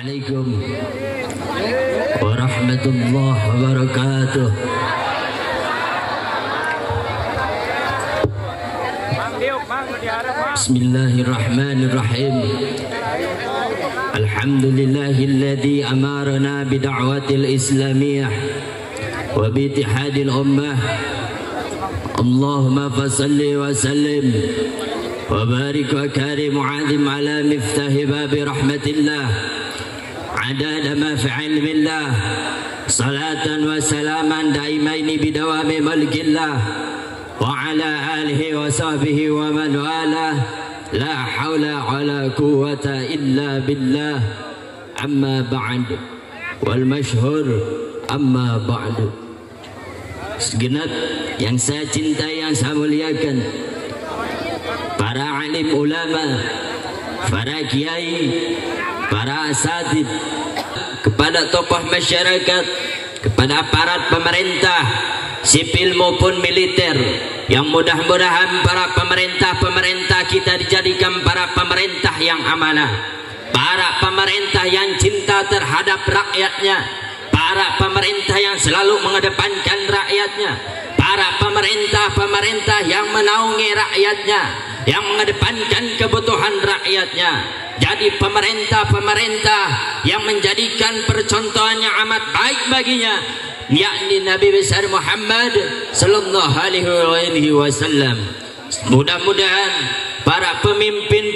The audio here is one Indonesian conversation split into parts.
Assalamualaikum warahmatullahi wabarakatuh. Bismillahirrahmanirrahim. Alhamdulillahilladzi amarna bida'watil islamiyah wa biittihadil ummah. Allahumma fasalli wa sallim wa barik wa karim mu'adzim ala miftahi babi rahmatillah adada ma fi ilmillah salatan wa salaman daimaini bidawami malikillah wa ala alihi wa sahbihi wa man walah la hawla wa la quwwata illa billah amma ba'd wal mashhur amma ba'd. Segenap yang saya cintai, yang saya muliakan, para alim ulama, para kiai, para asatid, kepada tokoh masyarakat, kepada aparat pemerintah sipil maupun militer, yang mudah-mudahan para pemerintah kita dijadikan para pemerintah yang amanah, para pemerintah yang cinta terhadap rakyatnya, para pemerintah yang selalu mengedepankan rakyatnya, para pemerintah yang menaungi rakyatnya, yang mengedepankan kebutuhan rakyatnya. Jadi pemerintah yang menjadikan percontohannya amat baik baginya, yakni Nabi besar Muhammad sallallahu alaihi wasallam. Mudah-mudahan para pemimpin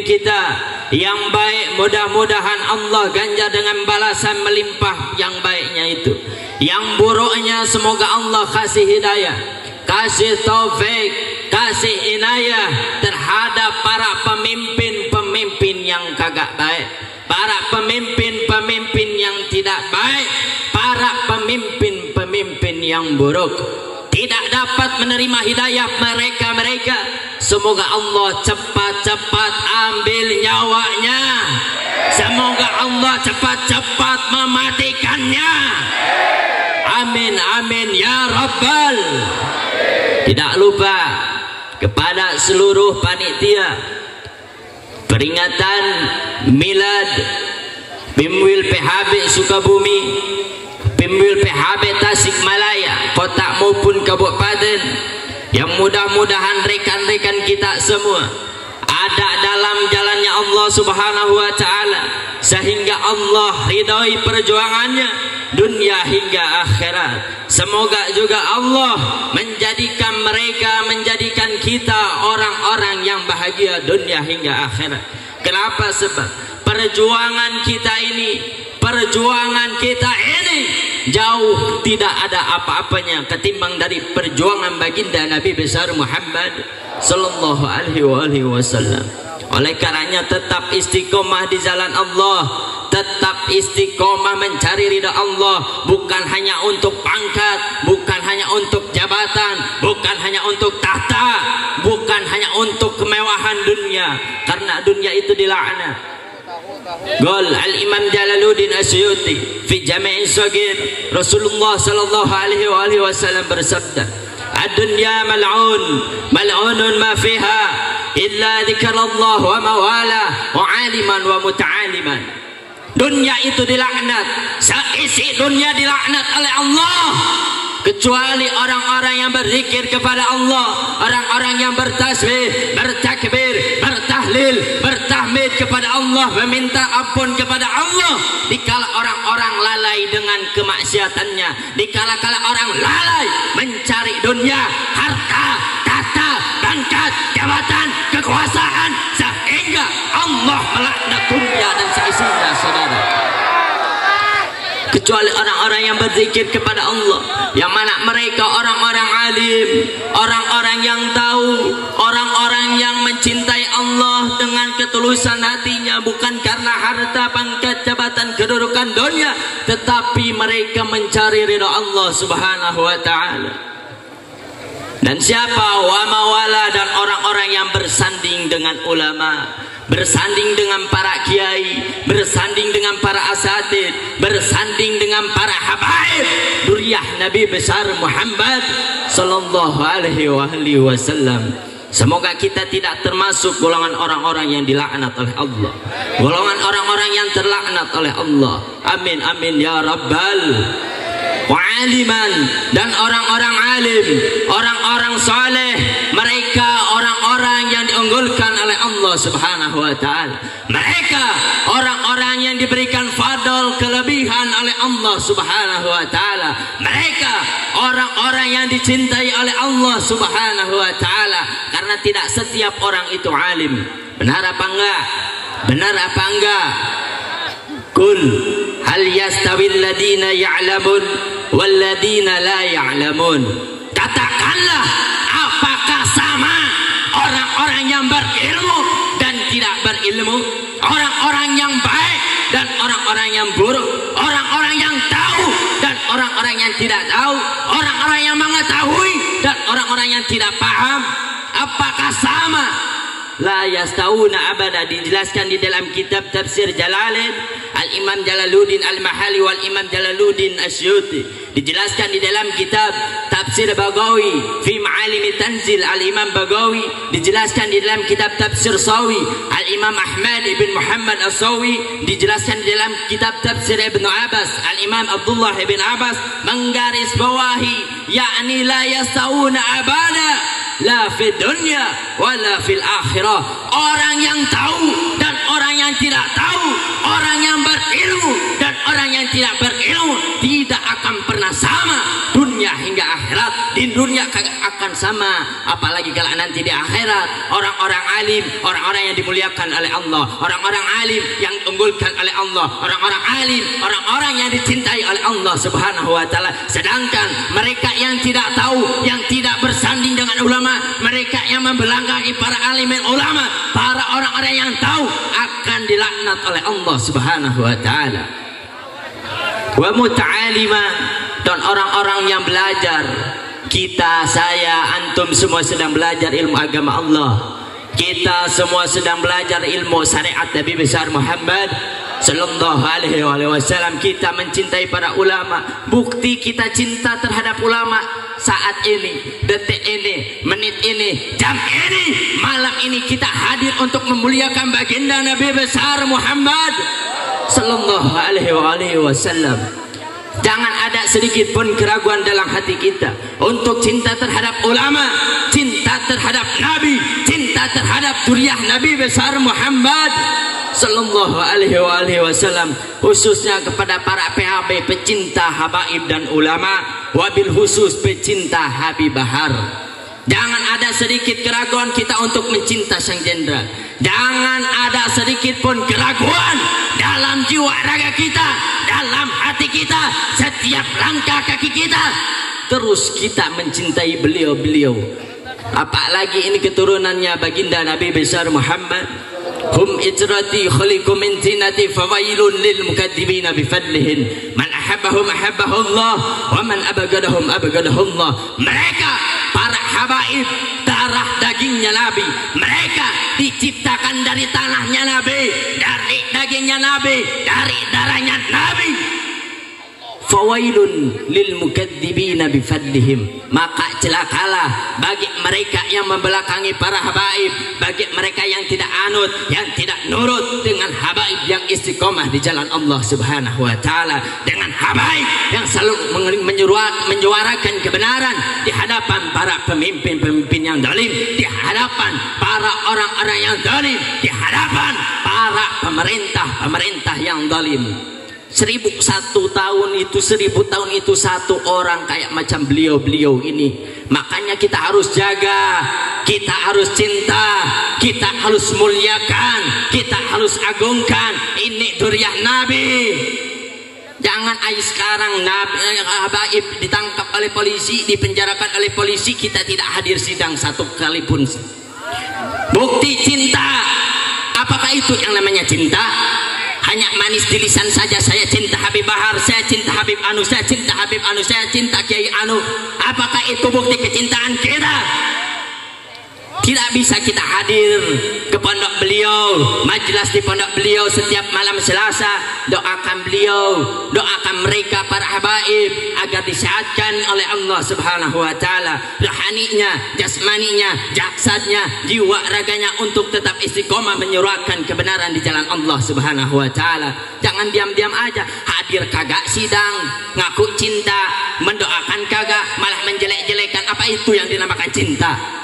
kita yang baik, mudah-mudahan Allah ganjar dengan balasan melimpah yang baiknya itu. Yang buruknya semoga Allah kasih hidayah, kasih taufik, kasih inayah terhadap para pemimpin yang kagak baik, para pemimpin yang tidak baik, para pemimpin yang buruk, tidak dapat menerima hidayah mereka. Semoga Allah cepat-cepat ambil nyawanya, semoga Allah cepat-cepat mematikannya. Amin amin ya rabbal. Tidak lupa kepada seluruh panitia peringatan milad Bimwil PHB Sukabumi, Bimwil PHB Tasikmalaya, kota maupun kabupaten, yang mudah-mudahan rekan-rekan kita semua ada dalam jalannya Allah Subhanahu wa taala, sehingga Allah ridhoi perjuangannya dunia hingga akhirat. Semoga juga Allah menjadikan kita orang-orang yang bahagia dunia hingga akhirat. Kenapa? Sebab perjuangan kita ini jauh tidak ada apa-apanya ketimbang dari perjuangan baginda Nabi besar Muhammad sallallahu alaihi wasallam. Oleh karenanya tetap istiqomah di jalan Allah, tetap istiqomah mencari ridha Allah, bukan hanya untuk pangkat, bukan hanya untuk jabatan, bukan hanya untuk tahta, bukan hanya untuk kemewahan dunia, karena dunia itu dilaknat. Qol al-Imam Jalaluddin Asyuti fi Jami' Shaghir, Rasulullah sallallahu alaihi wasallam bersabda, ad-dunya mal'unun ma fiha illa dzikrullah wa mawala wa aliman wa muta'aliman. Dunia itu dilaknat, seisi dunia dilaknat oleh Allah, kecuali orang-orang yang berzikir kepada Allah, orang-orang yang bertasbih, bertakbir, bertahlil, bertahmid kepada Allah, meminta ampun kepada Allah. Dikala orang-orang lalai dengan kemaksiatannya, dikala orang lalai mencari dunia, harta, tahta, pangkat, jabatan, kekuasaan, sehingga Allah melaknat dunia dan seisinya, saudara. Kecuali orang-orang yang berzikir kepada Allah, yang mana mereka orang-orang alim, orang-orang yang tahu, orang-orang yang mencintai Allah dengan ketulusan hatinya, bukan karena harta, pangkat, jabatan, kedudukan dunia, tetapi mereka mencari ridha Allah Subhanahu wa taala. Dan siapa wa mawala, dan orang-orang yang bersanding dengan ulama, bersanding dengan para kiai, bersanding dengan para asatid, bersanding dengan para habaib duriyah Nabi besar Muhammad sallallahu alaihi wasallam. Semoga kita tidak termasuk golongan orang-orang yang dilaknat oleh Allah, golongan orang-orang yang terlaknat oleh Allah. Amin amin ya rabbal wa'aliman. Dan orang-orang alim, orang-orang saleh, mereka orang-orang yang diunggulkan oleh Allah subhanahu wa ta'ala. Mereka orang-orang yang diberikan fadl, kelebihan oleh Allah subhanahu wa ta'ala. Mereka orang-orang yang dicintai oleh Allah subhanahu wa ta'ala. Karena tidak setiap orang itu alim. Benar apa enggak? Benar apa enggak? Kul hal yastawil ladina ya'lamun walladina la ya'lamun. Katakanlah, apakah sama orang-orang yang berilmu dan tidak berilmu, orang-orang yang baik dan orang-orang yang buruk, orang-orang yang tahu dan orang-orang yang tidak tahu, orang-orang yang mengetahui dan orang-orang yang tidak paham, apakah sama? La yastawuna abada. Dijelaskan di dalam kitab tafsir Jalalain Al-Imam Jalaluddin Al-Mahali wal Imam Jalaluddin Asyuti. Dijelaskan di dalam kitab tafsir Bagawi fi Ma'alimi Tanzil Al-Imam Bagawi. Dijelaskan di dalam kitab tafsir Sawi Al-Imam Ahmad ibn Muhammad As-Sawi. Dijelaskan di dalam kitab tafsir Ibn Abbas Al-Imam Abdullah ibn Abbas menggaris bawahi, yakni la yastawuna abada la fi dunya wala fil akhirah. Orang yang tahu dan orang yang tidak tahu, orang yang berilmu dan orang yang tidak berilmu tidak akan pernah sama dunia hingga akhirat. Di dunia akan sama, apalagi kalau nanti di akhirat. Orang-orang alim, orang-orang yang dimuliakan oleh Allah, orang-orang alim yang diunggulkan oleh Allah, orang-orang alim, orang-orang yang dicintai oleh Allah subhanahu wa ta'ala. Sedangkan mereka yang tidak tahu, yang tidak bersanding dengan ulama, mereka yang membelakangi para alim dan ulama, para orang-orang yang tahu, akan dilaknat oleh Allah subhanahu wa ta'ala. Wa muta'alima, dan orang-orang yang belajar. Kita, saya, antum semua sedang belajar ilmu agama Allah. Kita semua sedang belajar ilmu syariat Nabi besar Muhammad sallallahu alaihi wasallam. Kita mencintai para ulama. Bukti kita cinta terhadap ulama saat ini, detik ini, menit ini, jam ini, malam ini kita hadir untuk memuliakan baginda Nabi besar Muhammad sallallahu alaihi wasallam. Jangan ada sedikit pun keraguan dalam hati kita untuk cinta terhadap ulama, cinta terhadap Nabi, cinta terhadap zuriyah Nabi besar Muhammad sallallahu alaihi wasallam, khususnya kepada para PHB pecinta habaib dan ulama, wabil khusus pecinta Habib Bahar. Jangan ada sedikit keraguan kita untuk mencinta sang jenderal. Jangan ada sedikit pun keraguan dalam jiwa raga kita, dalam hati kita, setiap langkah kaki kita. Terus kita mencintai beliau-beliau. Apalagi ini keturunannya baginda Nabi besar Muhammad. Hum ijrati khaliqum min tinati fawailun lil mukadzibina bifadlihin. Man ahabbahum ahabbahullah wa man abagadahum abagadahullah. Mereka para habaib, darah dagingnya Nabi. Mereka diciptakan dari tanahnya Nabi, dari dagingnya Nabi, dari darahnya Nabi. Fawailun lil mukadzibina bifadlihim. Maka celakalah bagi mereka yang membelakangi para habaib, bagi mereka yang tidak anut, yang tidak nurut dengan habaib yang istiqomah di jalan Allah subhanahu wa ta'ala, dengan habaib yang selalu menyuarakan kebenaran di hadapan para pemimpin-pemimpin yang zalim, di hadapan para orang-orang yang zalim, di hadapan para pemerintah yang zalim. 1001 tahun itu, 1000 tahun itu satu orang kayak macam beliau-beliau ini. Makanya kita harus jaga, kita harus cinta, kita harus muliakan, kita harus agungkan. Ini zuriyah Nabi. Jangan sekarang Nabi habaib ditangkap oleh polisi, dipenjarakan oleh polisi, kita tidak hadir sidang satu kali pun. Bukti cinta. Apakah itu yang namanya cinta? Hanya manis di lisan saja, saya cinta Habib Bahar, saya cinta Habib Anu, saya cinta Habib Anu, saya cinta Kiai Anu. Apakah itu bukti kecintaan kita? tidak bisa kita hadir ke pondok beliau, majelis di pondok beliau setiap malam Selasa. Doakan beliau, doakan mereka para habaib agar disehatkan oleh Allah Subhanahu wa taala, rohaninya, jasmaninya, jasadnya, jiwa raganya untuk tetap istiqomah menyuarakan kebenaran di jalan Allah Subhanahu wa taala. Jangan diam-diam aja, hadir kagak sidang, ngaku cinta, mendoakan kagak, malah menjelek-jelekan. Apa itu yang dinamakan cinta?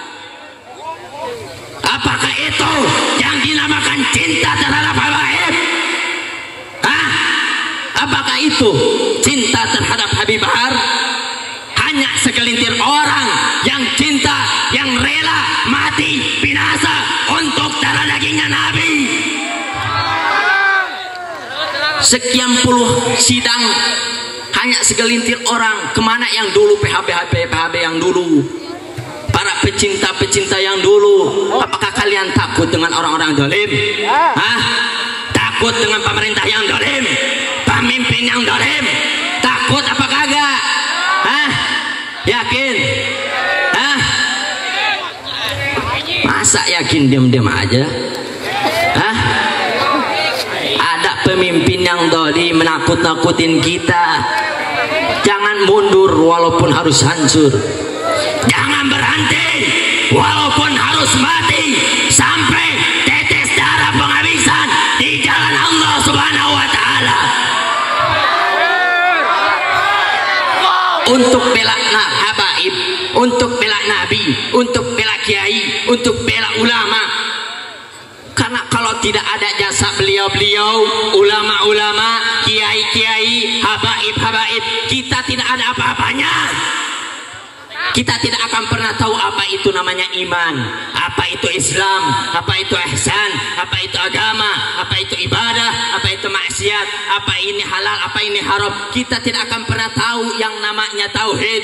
Apakah itu yang dinamakan cinta terhadap habaib? Hah? Apakah itu cinta terhadap Habib Bahar? Hanya segelintir orang yang cinta, yang rela mati binasa untuk darah dagingnya Nabi. Sekian puluh sidang, hanya segelintir orang. Kemana yang dulu PHB yang dulu, para pecinta-pecinta yang dulu? Apakah kalian takut dengan orang-orang zalim? Hah? Takut dengan pemerintah yang zalim, pemimpin yang zalim? Takut apa kagak? Hah? Yakin? Hah? Masa yakin diam-diam aja? Hah? Ada pemimpin yang zalim menakut-nakutin kita. Jangan mundur walaupun harus hancur. Jangan berhenti walaupun harus mati sampai tetes darah penghabisan di jalan Allah Subhanahu wa taala. Untuk bela habaib, untuk bela nabi, untuk bela kiai, untuk bela ulama. Karena kalau tidak ada jasa beliau-beliau, ulama-ulama, kiai-kiai, habaib-habaib, kita tidak ada apa-apanya. Kita tidak akan pernah tahu apa itu namanya iman, apa itu Islam, apa itu ihsan, apa itu agama, apa itu ibadah, apa itu maksiat, apa ini halal, apa ini haram. Kita tidak akan pernah tahu yang namanya tauhid,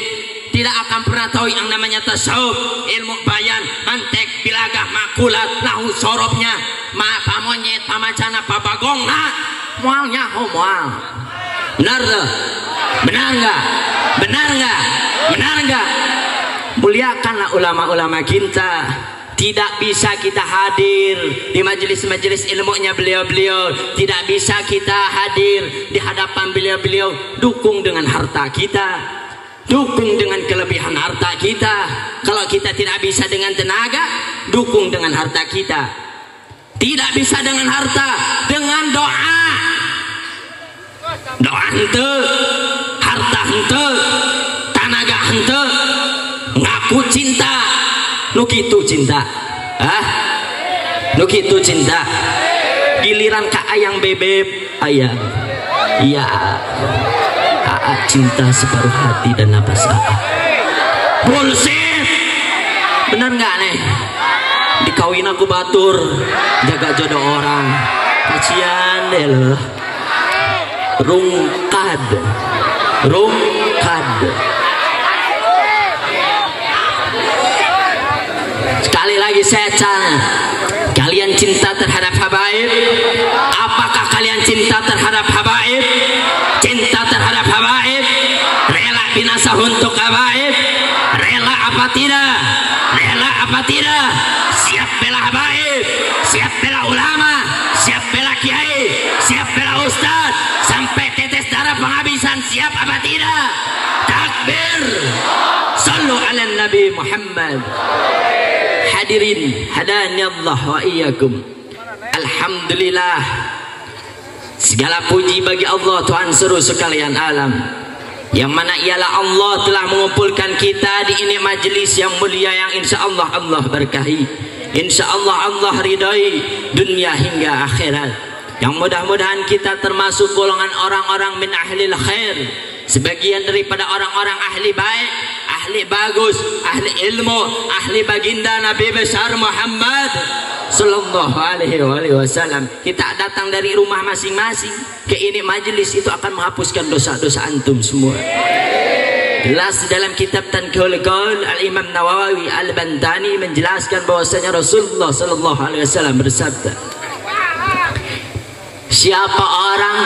tidak akan pernah tahu yang namanya tasawuf, ilmu bayan, mantek, bilagah, makulat, nahu sorobnya, pamonyet, pamacana, papagongna, mualnya homoal. Benar loh? Benar nggak? Benar nggak? Benar nggak? Muliakanlah ulama-ulama kita. Tidak bisa kita hadir di majelis-majelis ilmunya beliau-beliau, tidak bisa kita hadir di hadapan beliau-beliau. Dukung dengan harta kita, dukung dengan kelebihan harta kita. Kalau kita tidak bisa dengan tenaga, dukung dengan harta kita. Tidak bisa dengan harta, dengan doa. Doa hente, harta hente, tenaga hente, ngaku cinta. Nu kitu cinta, nu kitu cinta. Giliran ka ayang bebek, ayang, iya, cinta separuh hati dan napas bullshit. Bener nggak nih? Dikawin aku batur, jaga jodoh orang. Kasian deh loh. Rungkad. Sekali lagi saya tanya, kalian cinta terhadap habaib? Apakah kalian cinta terhadap habaib? Cinta terhadap habaib? Rela binasa untuk habaib? Rela apa tidak? Rela apa tidak? Siap bela habaib, siap bela ulama, siap bela kiai, siap bela ustaz, sampai tetes darah penghabisan, siap apa tidak? Takbir. Sallu ala Nabi Muhammad. Hadirin hadani Allah wa iyyakum. Alhamdulillah, segala puji bagi Allah Tuhan seluruh sekalian alam, yang mana ialah Allah telah mengumpulkan kita di ini majelis yang mulia, yang insya Allah Allah berkahi, insya Allah Allah ridhai dunia hingga akhirat. Yang mudah-mudahan kita termasuk golongan orang-orang min ahlil khair, sebagian daripada orang-orang ahli baik, ahli bagus, ahli ilmu, ahli baginda Nabi besar Muhammad sallallahu alaihi wasallam. Kita datang dari rumah masing-masing ke ini majelis, itu akan menghapuskan dosa-dosa antum semua. Jelas dalam kitab Tanqihul Qaul, Al-Imam Nawawi Al-Bantani menjelaskan bahwasanya Rasulullah sallallahu alaihi wasallam bersabda, siapa orang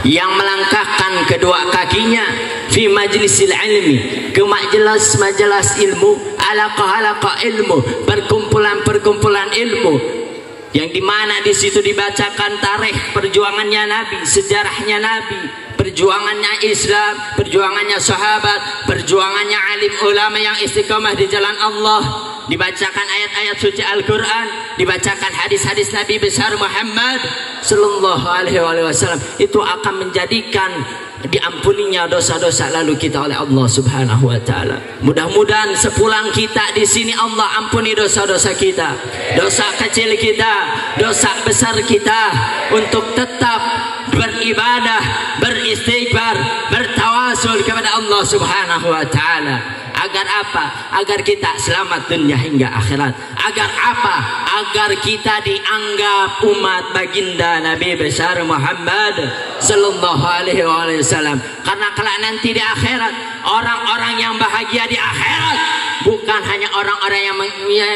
yang melangkahkan kedua kakinya fi majlisil ilmi, ke majelis ilmu, halaqah ilmu, perkumpulan ilmu, yang dimana di situ dibacakan tarikh perjuangannya Nabi, sejarahnya Nabi, perjuangannya Islam, perjuangannya sahabat, perjuangannya alim ulama yang istiqomah di jalan Allah, dibacakan ayat-ayat suci Al-Quran, dibacakan hadis-hadis Nabi besar Muhammad sallallahu alaihi wasallam. Itu akan menjadikan diampuninya dosa-dosa lalu kita oleh Allah Subhanahu wa taala. Mudah-mudahan sepulang kita di sini Allah ampuni dosa-dosa kita, dosa kecil kita, dosa besar kita, untuk tetap beribadah, beristighfar, bertawasul kepada Allah Subhanahu wa taala. Agar apa? Agar kita selamat dunia hingga akhirat. Agar apa? Agar kita dianggap umat baginda Nabi besar Muhammad sallallahu alaihi wasallam. Karena kelak nanti di akhirat, orang-orang yang bahagia di akhirat bukan hanya orang-orang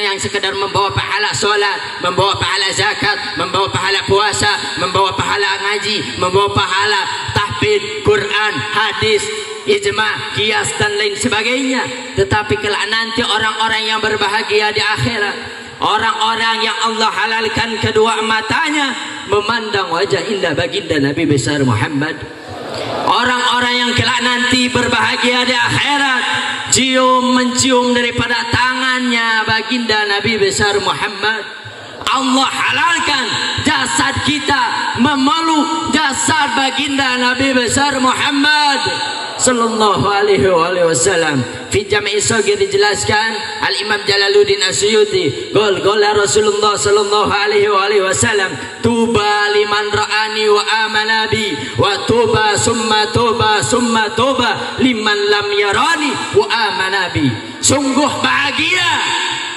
yang sekedar membawa pahala sholat, membawa pahala zakat, membawa pahala puasa, membawa pahala ngaji, membawa pahala tahfidz Quran, hadis, ijma, kias dan lain sebagainya. Tetapi kelak nanti orang-orang yang berbahagia di akhirat, orang-orang yang Allah halalkan kedua matanya memandang wajah indah baginda Nabi besar Muhammad. Orang-orang yang kelak nanti berbahagia di akhirat mencium daripada tangannya baginda Nabi besar Muhammad. Allah halalkan jasad kita memeluk jasad baginda Nabi besar Muhammad sallallahu alaihi wasallam. Fi Jami' Shaghir dijelaskan Al-Imam Jalaluddin Asyuyuti, qala Rasulullah sallallahu alaihi wasallam, tuba liman ra'ani wa amana bi, wa tuba summa tuba summa tuba liman lam yarani wa amana bi. Sungguh bahagia,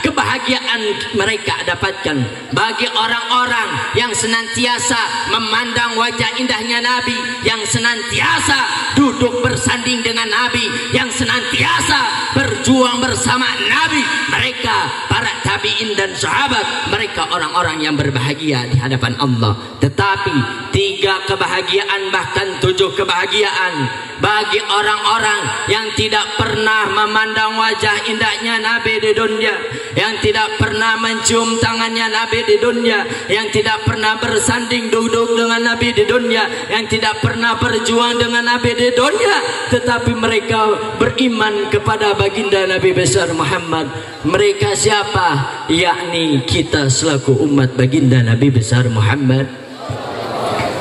kebahagiaan mereka dapatkan bagi orang-orang yang senantiasa memandang wajah indahnya Nabi, yang senantiasa duduk bersanding dengan Nabi, yang senantiasa berjuang bersama Nabi. Mereka para tabi'in dan sahabat, mereka orang-orang yang berbahagia di hadapan Allah. Tetapi 3 kebahagiaan bahkan 7 kebahagiaan bagi orang-orang yang tidak pernah memandang wajah indahnya Nabi di dunia, yang tidak pernah mencium tangannya Nabi di dunia, yang tidak pernah bersanding duduk dengan Nabi di dunia, yang tidak pernah berjuang dengan Nabi di dunia, tetapi mereka beriman kepada baginda Nabi besar Muhammad. Mereka siapa? Yakni kita selaku umat baginda Nabi besar Muhammad.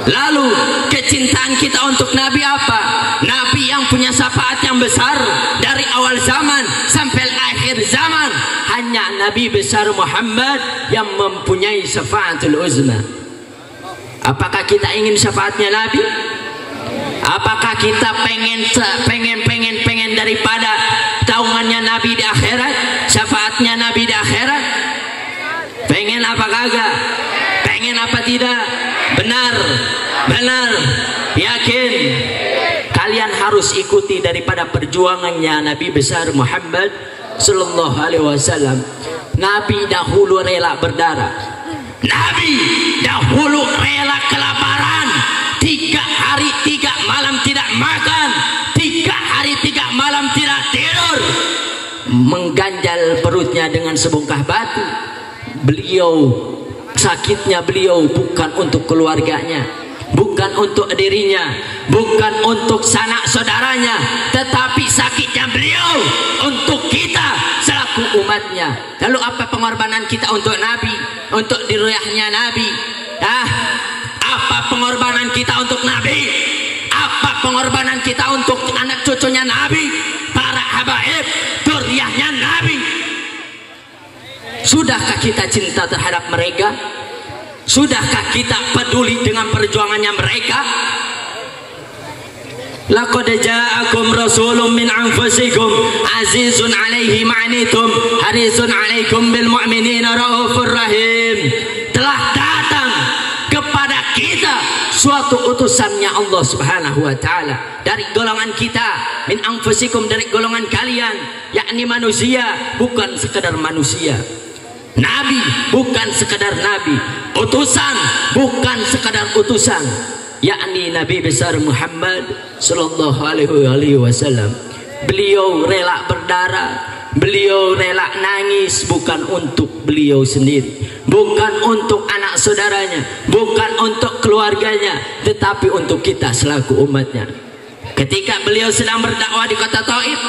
Lalu kecintaan kita untuk Nabi apa? Nabi yang punya syafaat yang besar dari awal zaman sampai akhir zaman. Hanya Nabi besar Muhammad yang mempunyai syafaatul uzma. Apakah kita ingin syafaatnya Nabi? Apakah kita pengen daripada taungannya Nabi di akhirat, syafaatnya Nabi di akhirat? Pengen apa kagak? Pengen apa tidak? Benar, yakin. Kalian harus ikuti daripada perjuangannya Nabi besar Muhammad sallallahu alaihi wasallam. Nabi dahulu rela berdarah. Nabi dahulu rela kelaparan. 3 hari 3 malam tidak makan, 3 hari 3 malam tidak tidur, mengganjal perutnya dengan sebongkah batu. Sakitnya beliau bukan untuk keluarganya, bukan untuk dirinya, bukan untuk sanak saudaranya, tetapi sakitnya beliau untuk kita selaku umatnya. Lalu apa pengorbanan kita untuk Nabi, untuk diruyahnya Nabi? Apa pengorbanan kita untuk Nabi? Apa pengorbanan kita untuk anak cucunya Nabi, para habaib, duriyahnya Nabi? Sudahkah kita cinta terhadap mereka? Sudahkah kita peduli dengan perjuangannya mereka? Laqad ja'akum rasulun min anfusikum azizun 'alaihi ma'anitum harisun 'alaikum bil mu'minina raufur rahim. Telah datang kepada kita suatu utusannya Allah Subhanahu wa taala dari golongan kita, min anfusikum, dari golongan kalian, yakni manusia, bukan sekedar manusia. Nabi bukan sekadar nabi, utusan bukan sekadar utusan, yakni Nabi besar Muhammad sallallahu alaihi wasallam. Beliau rela berdarah, Beliau rela nangis bukan untuk beliau sendiri, bukan untuk anak saudaranya, bukan untuk keluarganya, tetapi untuk kita selaku umatnya. Ketika beliau sedang berdakwah di kota Taif,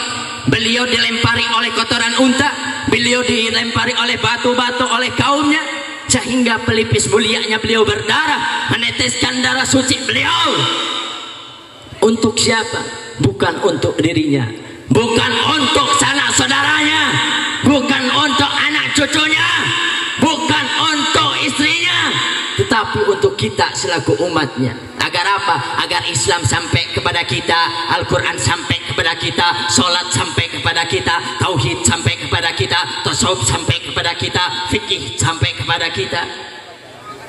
beliau dilempari oleh kotoran unta, beliau dilempari oleh batu-batu oleh kaumnya, sehingga pelipis mulianya beliau berdarah, meneteskan darah suci beliau. Untuk siapa? Bukan untuk dirinya, bukan untuk sanak saudaranya, bukan untuk anak cucunya, bukan untuk istrinya, tetapi untuk kita selaku umatnya. Agar apa? Agar Islam sampai kepada kita, Al-Quran sampai kepada kita, sholat sampai kepada kita, tauhid sampai kepada kita, tasawuf sampai kepada kita, fikih sampai kepada kita.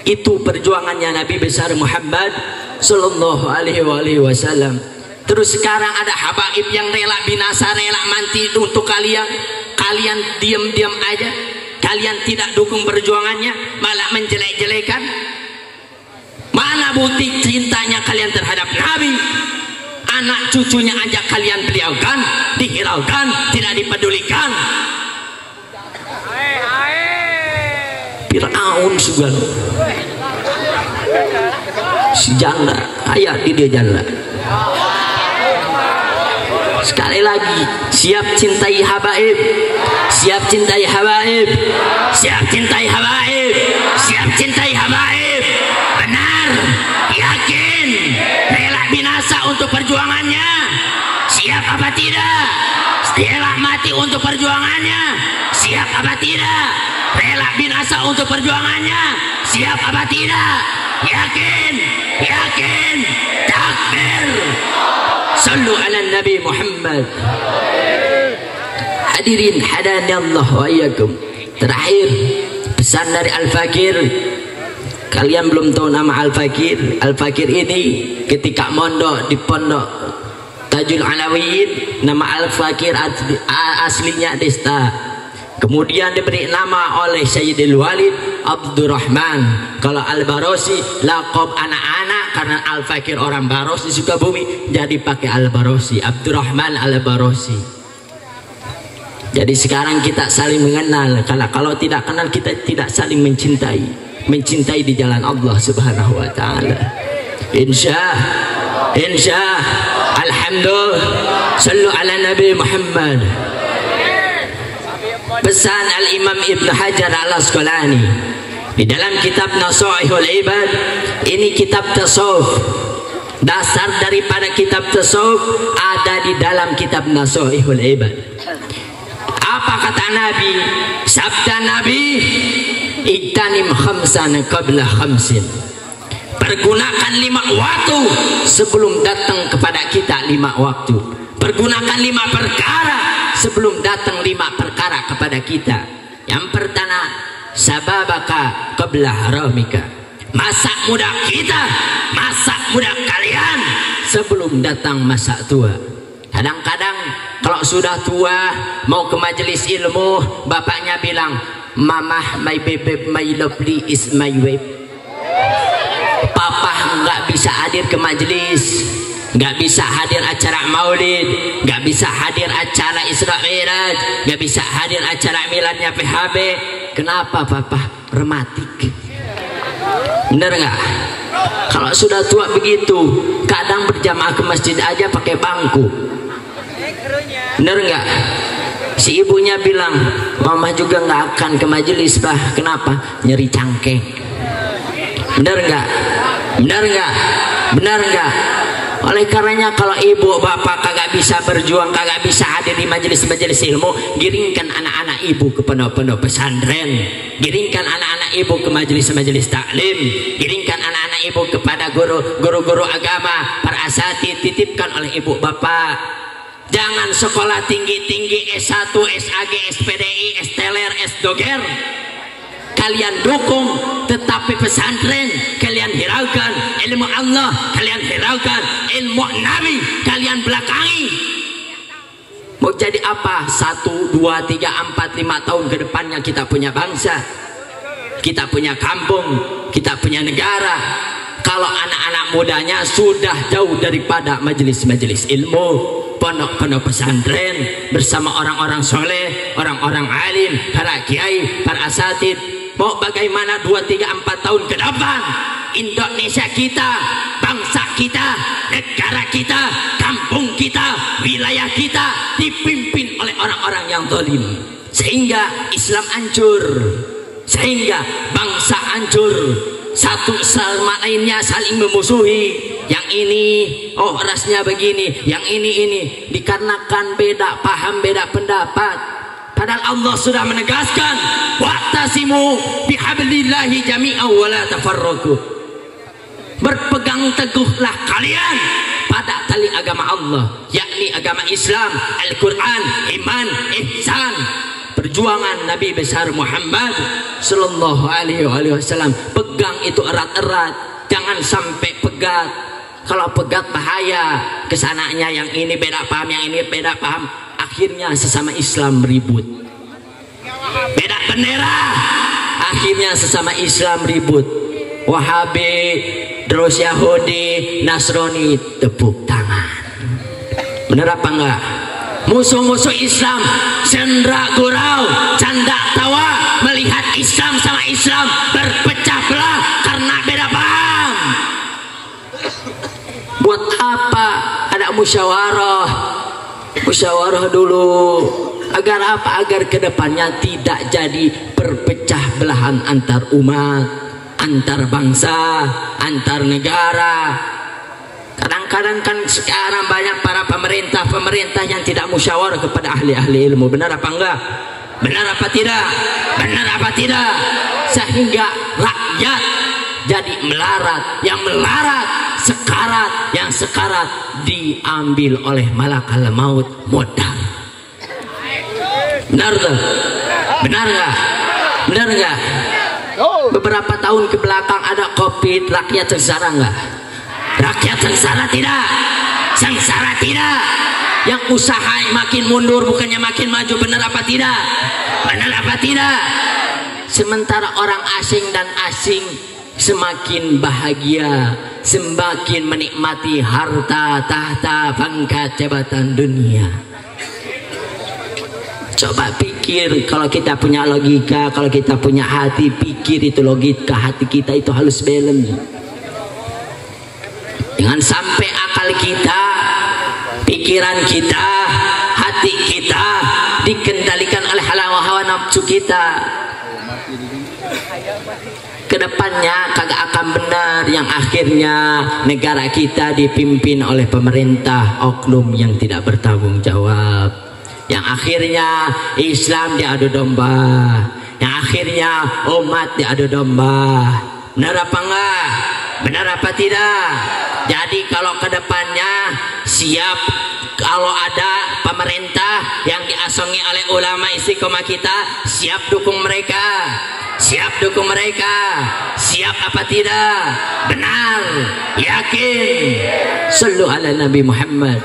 Itu perjuangannya Nabi besar Muhammad Sallallahu Alaihi Wasallam. Terus sekarang ada habaib yang rela binasa, rela mati untuk kalian. Kalian diam-diam aja, kalian tidak dukung perjuangannya, malah menjelek-jelekan. Mana bukti cintanya kalian terhadap Nabi? Anak cucunya aja kalian beliaukan, dihiraukan, tidak dipedulikan. Fir'aun juga si janda, ayah di dia janda. Sekali lagi, siap cintai habaib, siap cintai habaib, siap cintai habaib, siap cintai habaib. Benar, yakin, rela binasa untuk perjuangannya. Siap apa tidak? Rela mati untuk perjuangannya. Siap apa tidak? Rela binasa untuk perjuangannya. Siap apa tidak? Yakin, yakin, takbir. Sallu ala Nabi Muhammad. Hadirin hadani Allah wa iyyakum. Terakhir, pesan dari Al-Fakir. Kalian belum tahu nama Al-Fakir. Al-Fakir ini ketika mondok di pondok Tajul Alawiyin, nama Al-Fakir aslinya Desta. Kemudian diberi nama oleh Sayyidil Walid Abdurrahman. Kalau Al-Barosi laqab anak-anak, karena Al-Fakir orang Baros di Sukabumi, jadi pakai Al-Barosi, Abdurrahman Al-Barosi. Jadi sekarang kita saling mengenal, kalau tidak kenal kita tidak saling mencintai. Mencintai di jalan Allah Subhanahu wa taala. Insya alhamdulillah, sallu ala Nabi Muhammad. Pesan Al-Imam Ibn Hajar Al-Asqalani di dalam kitab Nasaihul Ibad. Ini kitab tasawuf. Dasar daripada kitab tasawuf ada di dalam kitab Nasaihul Ibad. Apa kata Nabi? Sabda Nabi, "Iktanim khamsan qabla khamsin." Pergunakan 5 waktu sebelum datang kepada kita 5 waktu. Pergunakan 5 perkara sebelum datang 5 perkara kepada kita. Yang pertama, sababaka qabla haramika. Masa muda kita, masa muda kalian sebelum datang masa tua. Kadang-kadang kalau sudah tua mau ke majelis ilmu, bapaknya bilang, "Mamah, my baby, my lovely is my wife." Papa nggak bisa hadir ke majelis, nggak bisa hadir acara maulid, nggak bisa hadir acara Isra Mi'raj, nggak bisa hadir acara miladnya PHB. Kenapa Papa? Rematik. Bener nggak? Kalau sudah tua begitu, kadang berjamaah ke masjid aja pakai bangku. Bener nggak? Si ibunya bilang, "Mama juga nggak akan ke majelis, Pak." Kenapa? Nyeri cangkeng. Bener nggak? Bener nggak? Bener nggak? Oleh karenanya kalau ibu bapak kagak bisa berjuang, kagak bisa hadir di majelis-majelis ilmu, giringkan anak-anak ibu ke pondok-pondok pesantren, giringkan anak-anak ibu ke majelis-majelis taklim, giringkan anak-anak ibu kepada guru-guru agama, para asatidz, titipkan oleh ibu bapak. Jangan sekolah tinggi-tinggi S1, SAG, SPDI, S-Teler, S-Doger kalian dukung, tetapi pesantren kalian hiraukan, ilmu Allah kalian hiraukan, ilmu Nabi kalian belakangi. Mau jadi apa? 1, 2, 3, 4, 5 tahun ke depannya kita punya bangsa, kita punya kampung, kita punya negara. Kalau anak-anak mudanya sudah jauh daripada majelis-majelis ilmu, pondok-pondok pesantren bersama orang-orang soleh, orang-orang alim, para kiai, para asatid. Mau bagaimana 2, 3, 4 tahun ke depan Indonesia kita, bangsa kita, negara kita, kampung kita, wilayah kita dipimpin oleh orang-orang yang zalim, sehingga Islam hancur, sehingga bangsa hancur, satu sama lainnya saling memusuhi. Yang ini oh rasnya begini, yang ini dikarenakan beda paham, beda pendapat. Padahal Allah sudah menegaskan, wa'tasimu bihablillahi jami'an wa la tafarraqu. Berpegang teguhlah kalian pada tali agama Allah, yakni agama Islam, Al-Quran, iman, ihsan, perjuangan Nabi besar Muhammad sallallahu alaihi wasallam. Pegang itu erat-erat, jangan sampai pegat. Kalau pegat bahaya, kesananya yang ini beda paham, yang ini beda paham, akhirnya sesama Islam ribut. Beda bendera, akhirnya sesama Islam ribut. Wahabi, terus Yahudi, Nasrani tepuk tangan. Bener apa enggak? Musuh-musuh Islam sendra gurau, canda tawa melihat Islam sama Islam berpecah belah karena beda paham. Buat apa ada musyawarah? Musyawarah dulu. Agar apa? Agar kedepannya tidak jadi perpecah belahan antar umat, antar bangsa, antar negara. Kadang-kadang kan sekarang banyak para pemerintah yang tidak musyawarah kepada ahli-ahli ilmu. Benar apa enggak? Benar apa tidak? Benar apa tidak? Sehingga rakyat jadi melarat, yang melarat sekarat, yang sekarat diambil oleh malakal maut modal. Benar tuh? Benar nggak? Benar nggak? Beberapa tahun ke belakang ada COVID, rakyat sengsara nggak? Rakyat sengsara tidak? Sengsara tidak? Yang usaha makin mundur bukannya makin maju. Benar apa tidak? Benar apa tidak? Sementara orang asing dan asing semakin bahagia, semakin menikmati harta, tahta, pangkat, jabatan dunia. Coba pikir, kalau kita punya logika, kalau kita punya hati, pikir itu logika hati kita itu halus belem. Jangan sampai akal kita, pikiran kita, hati kita dikendalikan oleh hawa nafsu kita. Kedepannya kagak akan benar, yang akhirnya negara kita dipimpin oleh pemerintah oknum yang tidak bertanggung jawab. Yang akhirnya Islam diadu domba, yang akhirnya umat diadu domba. Benar apa enggak? Benar apa tidak? Jadi kalau kedepannya siap, kalau ada pemerintah yang diasongi oleh ulama istiqomah kita, siap dukung mereka. Siap dukung mereka. Siap apa tidak? Benar, yakin. Sallu ala Nabi Muhammad.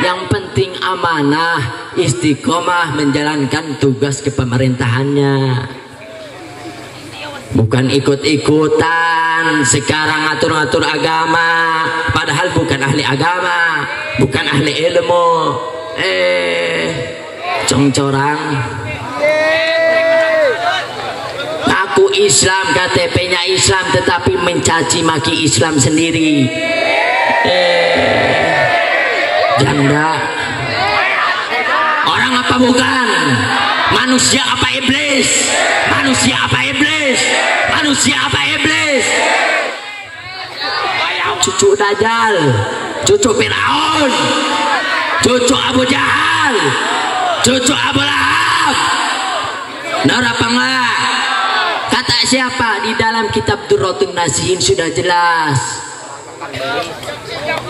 Yang penting amanah, istiqomah menjalankan tugas kepemerintahannya. Bukan ikut-ikutan sekarang ngatur-ngatur agama, padahal bukan ahli agama, bukan ahli ilmu. Congcorang. Aku Islam, KTP-nya Islam, tetapi mencaci maki Islam sendiri. Janda. Orang apa bukan? Manusia apa iblis? Manusia apa iblis? Manusia apa iblis? Cucu Dajjal, cucu Fir'aun, cucu Abu Jahal, cucu Abu Lahab. Benar apa enggak? Kata siapa? Di dalam kitab Durratun Nasihin sudah jelas.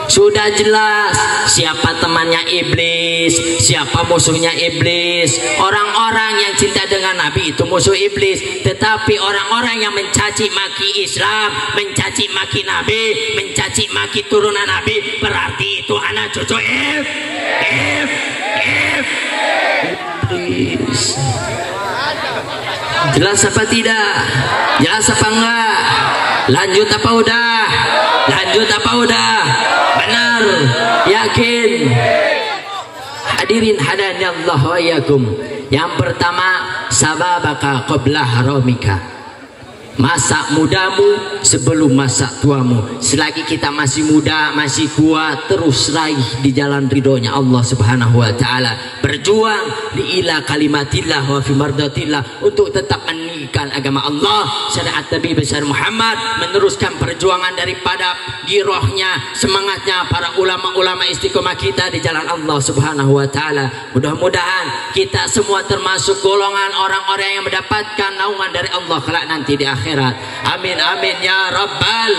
Sudah jelas siapa temannya iblis, siapa musuhnya iblis. Orang-orang yang cinta dengan Nabi itu musuh iblis. Tetapi orang-orang yang mencaci maki Islam, mencaci maki Nabi, mencaci maki turunan Nabi, berarti itu anak cucu iblis. Jelas apa tidak? Jelas apa enggak? Lanjut apa udah? Lanjut apa udah? Benar? Yakin? Hadirin hadani Allah wa iyyakum. Yang pertama, sababaka qabla haramika. Masa mudamu sebelum masa tuamu. Selagi kita masih muda, masih kuat, terus raih di jalan ridhonya Allah Subhanahu wa taala. Berjuang di ila kalimatillah wa fi mardatillah, untuk tetap meninggikan agama Allah, syariat Nabi besar Muhammad, meneruskan perjuangan daripada girohnya, semangatnya para ulama-ulama istiqomah kita di jalan Allah Subhanahu wa taala. Mudah-mudahan kita semua termasuk golongan orang-orang yang mendapatkan naungan dari Allah kelak nanti di akhirat. Amin amin ya rabbal.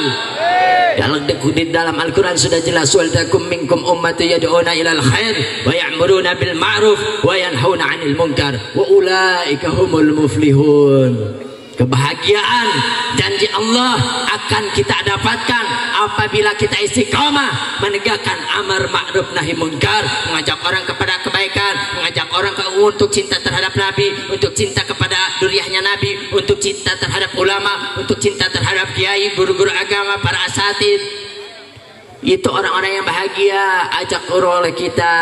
Di dalam Al-Quran sudah jelas, wal takum minkum ummatu yad'una ilal khair wa ya'muruna bil ma'ruf wa yanhauna 'anil munkar wa ulaika humul muflihun. Kebahagiaan janji Allah akan kita dapatkan apabila kita istiqamah menegakkan amar ma'ruf nahi munkar, mengajak orang kepada kebaikan, mengajak orang untuk cinta terhadap Nabi, untuk cinta kepada duriahnya Nabi, untuk cinta terhadap ulama, untuk cinta terhadap kiai, guru-guru agama, para asatid. Itu orang-orang yang bahagia. Ajak oleh kita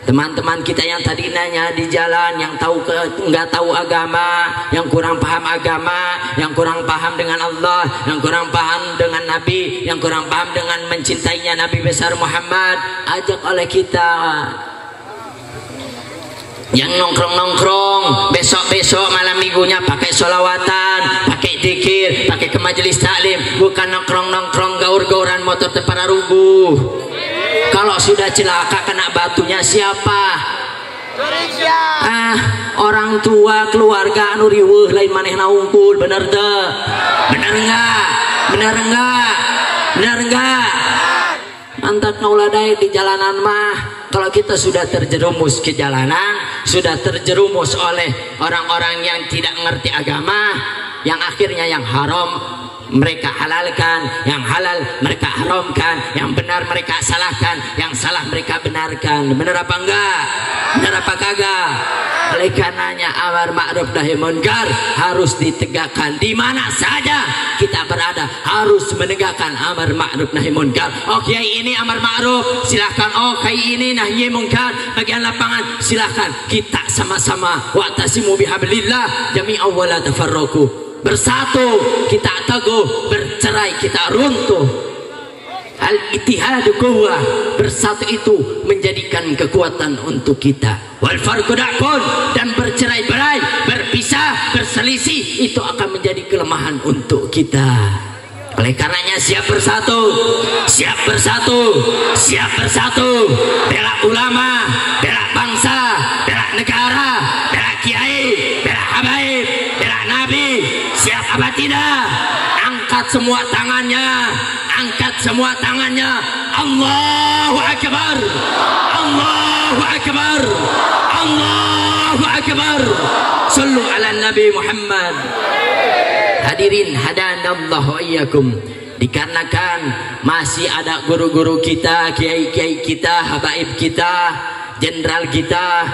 teman-teman kita yang tadi nanya di jalan, yang nggak tahu agama, yang kurang paham agama, yang kurang paham dengan Allah, yang kurang paham dengan Nabi, yang kurang paham dengan mencintainya Nabi besar Muhammad. Ajak oleh kita. Yang nongkrong-nongkrong besok-besok malam minggunya pakai sholawatan, pakai zikir, pakai ke majelis taklim, bukan nongkrong-nongkrong gaur-gauran motor tepara rubuh. Kalau sudah celaka kena batunya siapa? Orang tua, keluarga anu riweuh lain manehna unggul. Bener teu? Bener enggak? Bener enggak? Bener enggak? Antak nauladai di jalanan mah, kalau kita sudah terjerumus ke jalanan, sudah terjerumus oleh orang-orang yang tidak mengerti agama, yang akhirnya yang haram mereka halalkan, yang halal mereka haramkan, yang benar mereka salahkan, yang salah mereka benarkan. Benar apa enggak? Benar apa kagak? Oleh karenanya amar ma'ruf nahi munkar harus ditegakkan di mana saja kita berada, harus menegakkan amar ma'ruf nahi munkar. Oh kiai ini amar ma'ruf, silahkan. Oh kiai ini nahi munkar, bagian lapangan silahkan. Kita sama-sama wa'tasimu bihablillah jami'an wa la tafarraqu. Bersatu kita teguh, bercerai kita runtuh. Al-ittihadu quwwah, bersatu itu menjadikan kekuatan untuk kita. Wal farqu da'fun, dan bercerai-berai, berpisah, berselisih itu akan menjadi kelemahan untuk kita. Oleh karenanya siap bersatu, siap bersatu, siap bersatu. Bela ulama, bela bangsa, bela negara, bela kiai, bela habaib, bela nabi. Siap apa tidak? Angkat semua tangannya, angkat semua tangannya. Allahu Akbar, Allahu Akbar, Allahu Akbar. Sallu ala Nabi Muhammad. Hadirin hadanallah wa iyyakum. Dikarenakan masih ada guru-guru kita, kiai-kiai kita, habaib kita, jenderal kita,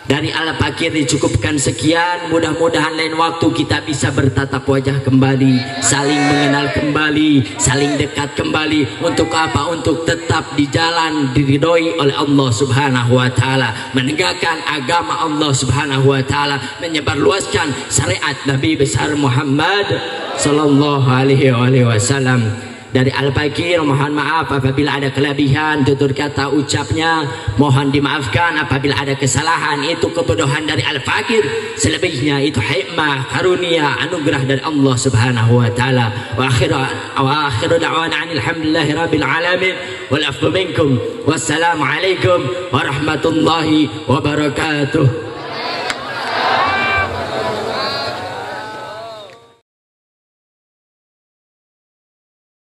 dari Al-Fakir dicukupkan sekian. Mudah-mudahan lain waktu kita bisa bertatap wajah kembali, saling mengenal kembali, saling dekat kembali. Untuk apa? Untuk tetap di jalan diridhoi oleh Allah Subhanahu wa taala, menegakkan agama Allah Subhanahu wa taala, menyebarluaskan syariat Nabi besar Muhammad sallallahu alaihi wasallam. Dari Al-Fakir mohon maaf apabila ada kelebihan tutur kata ucapnya, mohon dimaafkan apabila ada kesalahan. Itu kebodohan dari Al-Fakir, selebihnya itu hikmah, karunia, anugerah dari Allah Subhanahu wa taala. Wa akhiru da'wana alhamdulillahi rabbil alamin wal afwu minkum. Wassalamu alaikum warahmatullahi wabarakatuh.